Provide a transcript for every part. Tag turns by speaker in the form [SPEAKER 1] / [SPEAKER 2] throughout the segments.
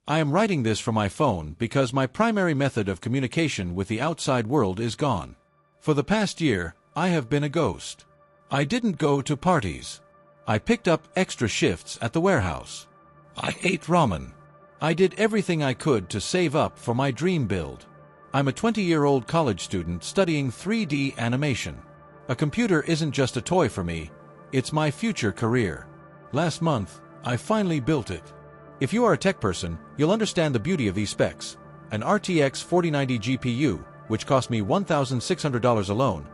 [SPEAKER 1] I am writing this from my phone because my primary method of communication with the outside world is gone. For the past year, I have been a ghost. I didn't go to parties. I picked up extra shifts at the warehouse. I ate ramen. I did everything I could to save up for my dream build. I'm a 20-year-old college student studying 3D animation. A computer isn't just a toy for me, it's my future career. Last month, I finally built it. If you are a tech person, you'll understand the beauty of these specs. An RTX 4090 GPU, which cost me $1,600 alone,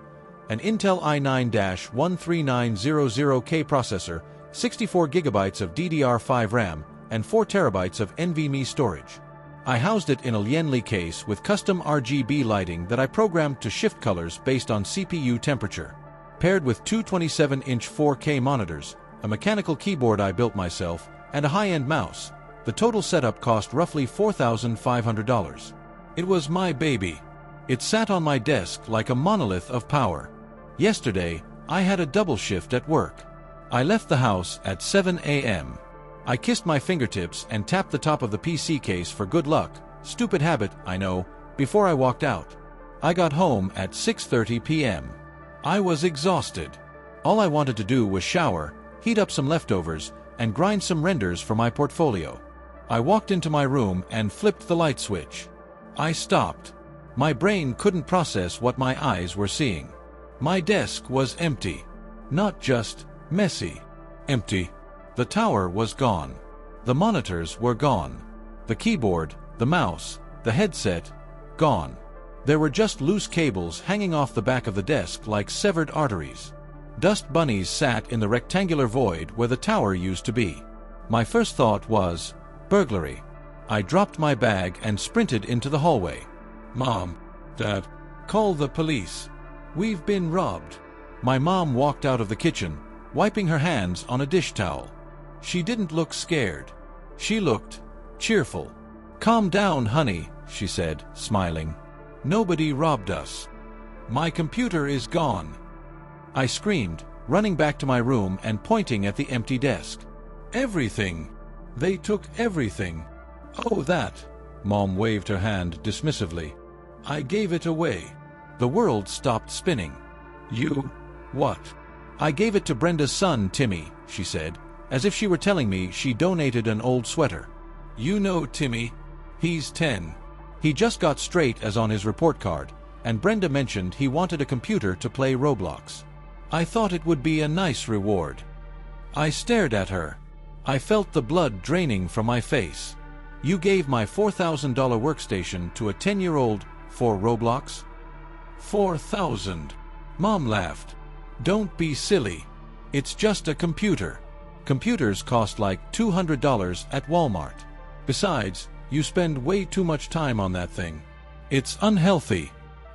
[SPEAKER 1] an Intel i9-13900K processor, 64 GB of DDR5 RAM, and 4 TB of NVMe storage. I housed it in a Lienli case with custom RGB lighting that I programmed to shift colors based on CPU temperature. Paired with two 27-inch 4K monitors, a mechanical keyboard I built myself, and a high-end mouse, the total setup cost roughly $4,500. It was my baby. It sat on my desk like a monolith of power. Yesterday, I had a double shift at work. I left the house at 7 a.m. I kissed my fingertips and tapped the top of the PC case for good luck, stupid habit, I know, before I walked out. I got home at 6:30 p.m. I was exhausted. All I wanted to do was shower, heat up some leftovers, and grind some renders for my portfolio. I walked into my room and flipped the light switch. I stopped. My brain couldn't process what my eyes were seeing. My desk was empty. Not just messy. Empty. The tower was gone. The monitors were gone. The keyboard, the mouse, the headset, gone. There were just loose cables hanging off the back of the desk like severed arteries. Dust bunnies sat in the rectangular void where the tower used to be. My first thought was, burglary. I dropped my bag and sprinted into the hallway. Mom, Dad, call the police. We've been robbed. My mom walked out of the kitchen, wiping her hands on a dish towel. She didn't look scared. She looked cheerful. Calm down, honey, she said, smiling. Nobody robbed us. My computer is gone. I screamed, running back to my room and pointing at the empty desk. Everything. They took everything. Oh, that. Mom waved her hand dismissively. I gave it away. The world stopped spinning. You? What? I gave it to Brenda's son, Timmy, she said, as if she were telling me she donated an old sweater. You know Timmy. He's 10. He just got straight A's on his report card, and Brenda mentioned he wanted a computer to play Roblox. I thought it would be a nice reward. I stared at her. I felt the blood draining from my face. You gave my $4,000 workstation to a 10-year-old for Roblox? $4,000. Mom laughed. Don't be silly. It's just a computer. Computers cost like $200 at Walmart. Besides, you spend way too much time on that thing. It's unhealthy.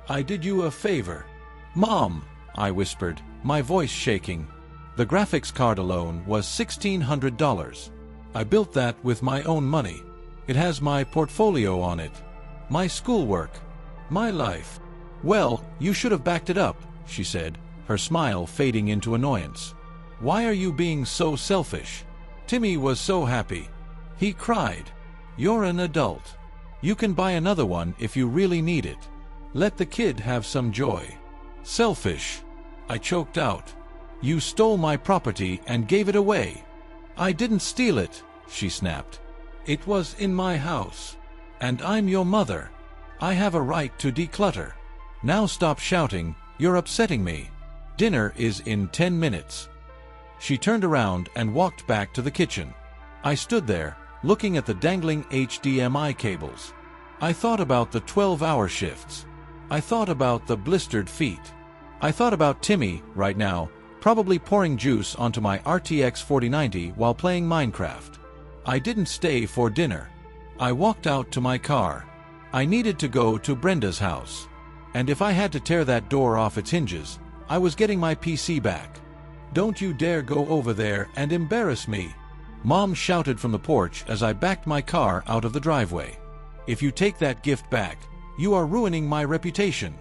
[SPEAKER 1] I did you a favor. Mom, I whispered, my voice shaking. The graphics card alone was $1,600. I built that with my own money. It has my portfolio on it. My schoolwork. My life. Well, you should have backed it up, she said, her smile fading into annoyance. Why are you being so selfish? Timmy was so happy. He cried. You're an adult. You can buy another one if you really need it. Let the kid have some joy. Selfish. I choked out. You stole my property and gave it away. I didn't steal it, she snapped. It was in my house. And I'm your mother. I have a right to declutter. Now stop shouting, you're upsetting me. Dinner is in 10 minutes. She turned around and walked back to the kitchen. I stood there, looking at the dangling HDMI cables. I thought about the 12-hour shifts. I thought about the blistered feet. I thought about Timmy, right now, probably pouring juice onto my RTX 4090 while playing Minecraft. I didn't stay for dinner. I walked out to my car. I needed to go to Brenda's house. And if I had to tear that door off its hinges, I was getting my PC back. Don't you dare go over there and embarrass me. Mom shouted from the porch as I backed my car out of the driveway. If you take that gift back, you are ruining my reputation.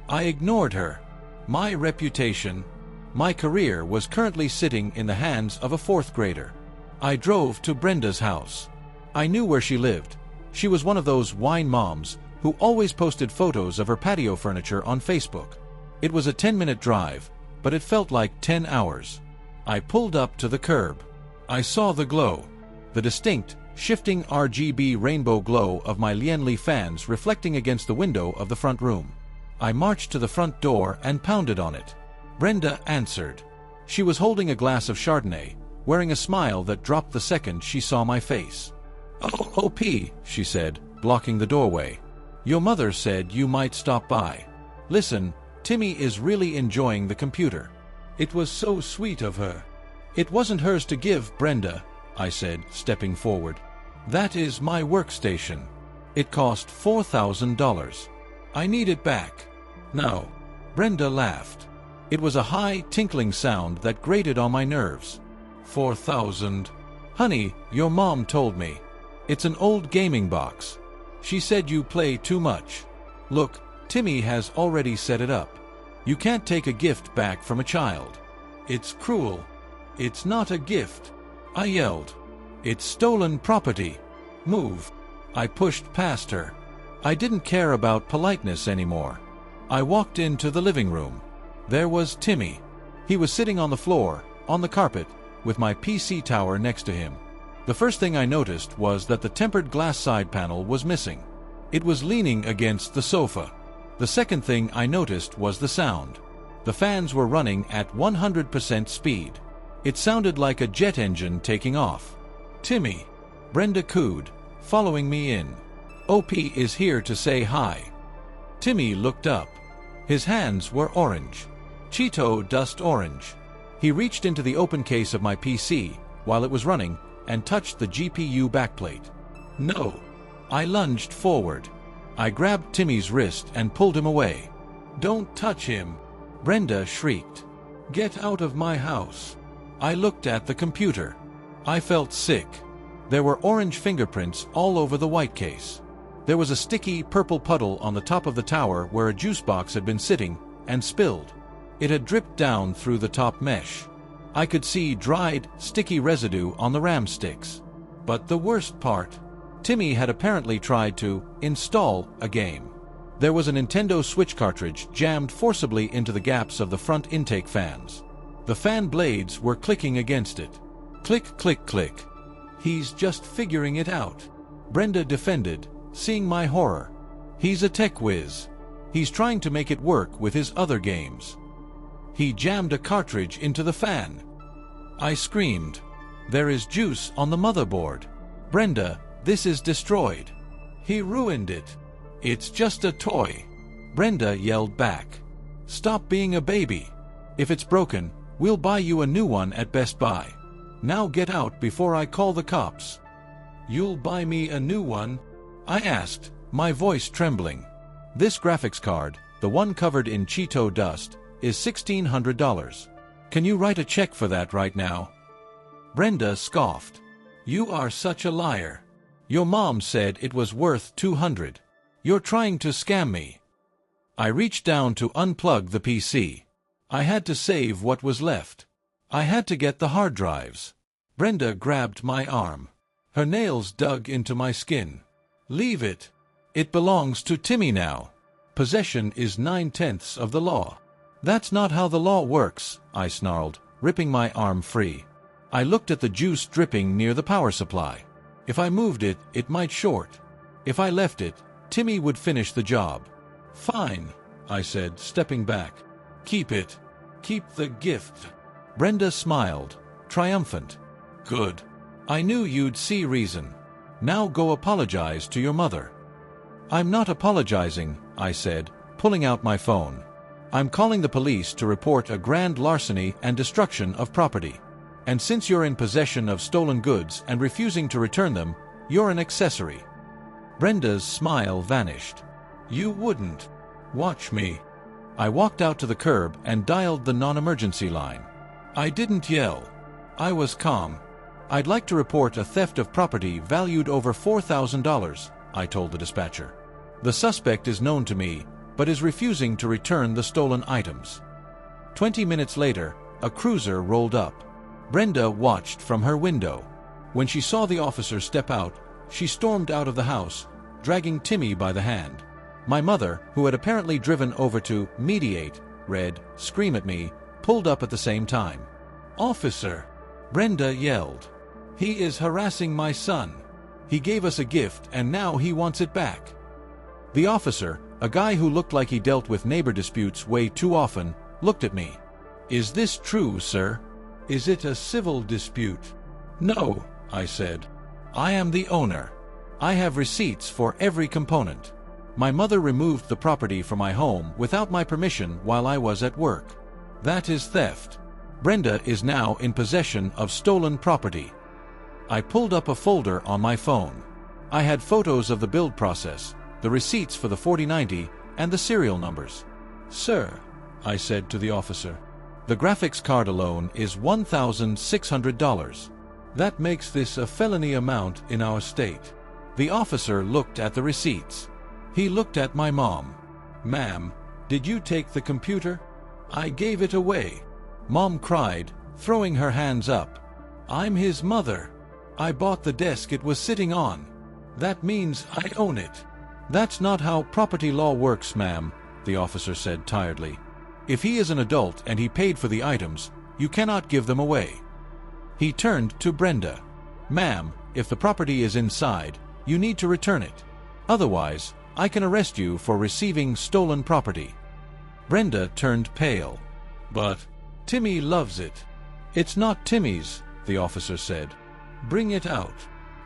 [SPEAKER 1] I ignored her. My reputation. My career was currently sitting in the hands of a fourth grader. I drove to Brenda's house. I knew where she lived. She was one of those wine moms who always posted photos of her patio furniture on Facebook. It was a 10-minute drive, but it felt like 10 hours. I pulled up to the curb. I saw the glow. The distinct, shifting RGB rainbow glow of my Lian Li fans reflecting against the window of the front room. I marched to the front door and pounded on it. Brenda answered. She was holding a glass of Chardonnay, wearing a smile that dropped the second she saw my face. "Oh, OP," she said, blocking the doorway. "Your mother said you might stop by. Listen, Timmy is really enjoying the computer." It was so sweet of her. "It wasn't hers to give, Brenda," I said, stepping forward. "That is my workstation. It cost $4,000. I need it back." "No." Brenda laughed. It was a high, tinkling sound that grated on my nerves. $4,000. "Honey, your mom told me. It's an old gaming box. She said you play too much. Look, Timmy has already set it up. You can't take a gift back from a child. It's cruel." "It's not a gift," I yelled. "It's stolen property. Move." I pushed past her. I didn't care about politeness anymore. I walked into the living room. There was Timmy. He was sitting on the floor, on the carpet, with my PC tower next to him. The first thing I noticed was that the tempered glass side panel was missing. It was leaning against the sofa. The second thing I noticed was the sound. The fans were running at 100% speed. It sounded like a jet engine taking off. "Timmy," Brenda cooed, following me in. "OP is here to say hi." Timmy looked up. His hands were orange. Cheeto dust orange. He reached into the open case of my PC while it was running and touched the GPU backplate. "No." I lunged forward. I grabbed Timmy's wrist and pulled him away. "Don't touch him," Brenda shrieked. "Get out of my house." I looked at the computer. I felt sick. There were orange fingerprints all over the white case. There was a sticky purple puddle on the top of the tower where a juice box had been sitting and spilled. It had dripped down through the top mesh. I could see dried, sticky residue on the RAM sticks. But the worst part, Timmy had apparently tried to install a game. There was a Nintendo Switch cartridge jammed forcibly into the gaps of the front intake fans. The fan blades were clicking against it. Click, click, click. "He's just figuring it out," Brenda defended, seeing my horror. "He's a tech whiz. He's trying to make it work with his other games. He jammed a cartridge into the fan." I screamed. "There is juice on the motherboard. Brenda, this is destroyed. He ruined it. It's just a toy." Brenda yelled back. "Stop being a baby. If it's broken, we'll buy you a new one at Best Buy. Now get out before I call the cops." "You'll buy me a new one?" I asked, my voice trembling. "This graphics card, the one covered in Cheeto dust, is $1,600. Can you write a check for that right now?" Brenda scoffed. "You are such a liar. Your mom said it was worth $200. You're trying to scam me." I reached down to unplug the PC. I had to save what was left. I had to get the hard drives. Brenda grabbed my arm. Her nails dug into my skin. "Leave it. It belongs to Timmy now. Possession is 9/10 of the law." "That's not how the law works," I snarled, ripping my arm free. I looked at the juice dripping near the power supply. If I moved it, it might short. If I left it, Timmy would finish the job. "Fine," I said, stepping back. "Keep it. Keep the gift." Brenda smiled, triumphant. "Good. I knew you'd see reason. Now go apologize to your mother." "I'm not apologizing," I said, pulling out my phone. "I'm calling the police to report a grand larceny and destruction of property. And since you're in possession of stolen goods and refusing to return them, you're an accessory." Brenda's smile vanished. "You wouldn't. Watch me." I walked out to the curb and dialed the non-emergency line. I didn't yell. I was calm. "I'd like to report a theft of property valued over $4,000, I told the dispatcher. "The suspect is known to me, but is refusing to return the stolen items." 20 minutes later, a cruiser rolled up. Brenda watched from her window. When she saw the officer step out, She stormed out of the house, dragging Timmy by the hand. My mother, who had apparently driven over to mediate, scream at me, pulled up at the same time. "Officer!" Brenda yelled. "He is harassing my son. He gave us a gift and now he wants it back." The officer, a guy who looked like he dealt with neighbor disputes way too often, looked at me. "Is this true, sir? Is it a civil dispute?" "No," I said. "I am the owner. I have receipts for every component. My mother removed the property from my home without my permission while I was at work. That is theft. Brenda is now in possession of stolen property." I pulled up a folder on my phone. I had photos of the build process, the receipts for the 4090, and the serial numbers. "Sir," I said to the officer, "the graphics card alone is $1,600. That makes this a felony amount in our state." The officer looked at the receipts. He looked at my mom. "Ma'am, did you take the computer?" "I gave it away," Mom cried, throwing her hands up. "I'm his mother. I bought the desk it was sitting on. That means I own it." "That's not how property law works, ma'am," the officer said tiredly. "If he is an adult and he paid for the items, you cannot give them away." He turned to Brenda. "Ma'am, if the property is inside, you need to return it. Otherwise, I can arrest you for receiving stolen property." Brenda turned pale. "But Timmy loves it." "It's not Timmy's," the officer said. "Bring it out."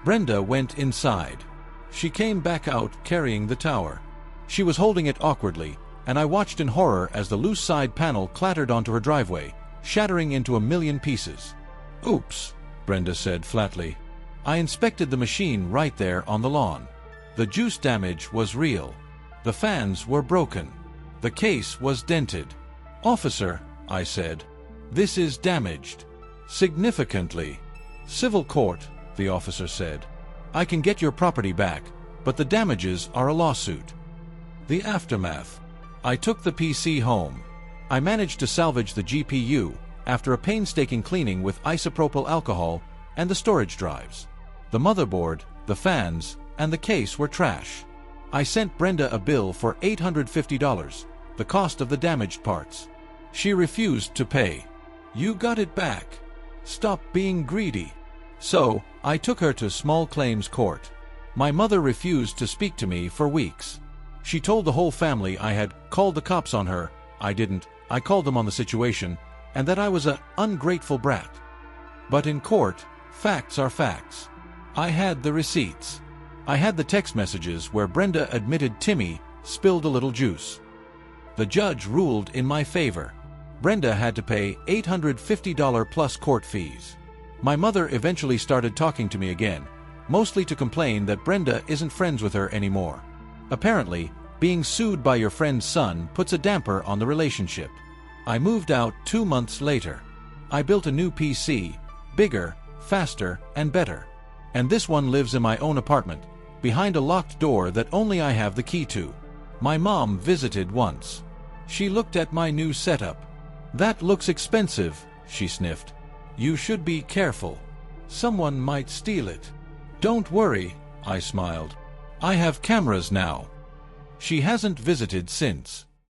[SPEAKER 1] Brenda went inside. She came back out carrying the tower. She was holding it awkwardly, and I watched in horror as the loose side panel clattered onto her driveway, shattering into a million pieces. "Oops," Brenda said flatly. I inspected the machine right there on the lawn. The juice damage was real. The fans were broken. The case was dented. "Officer," I said, "this is damaged. Significantly." "Civil court," the officer said. "I can get your property back, but the damages are a lawsuit." The aftermath. I took the PC home. I managed to salvage the GPU after a painstaking cleaning with isopropyl alcohol and the storage drives. The motherboard, the fans, and the case were trash. I sent Brenda a bill for $850, the cost of the damaged parts. She refused to pay. "You got it back. Stop being greedy." So, I took her to small claims court. My mother refused to speak to me for weeks. She told the whole family I had called the cops on her. I didn't. I called them on the situation, and that I was an ungrateful brat. But in court, facts are facts. I had the receipts. I had the text messages where Brenda admitted Timmy spilled a little juice. The judge ruled in my favor. Brenda had to pay $850 plus court fees. My mother eventually started talking to me again, mostly to complain that Brenda isn't friends with her anymore. Apparently, being sued by your friend's son puts a damper on the relationship. I moved out 2 months later. I built a new PC, bigger, faster, and better. And this one lives in my own apartment, behind a locked door that only I have the key to. My mom visited once. She looked at my new setup. "That looks expensive," she sniffed. "You should be careful. Someone might steal it." "Don't worry," I smiled. "I have cameras now." She hasn't visited since.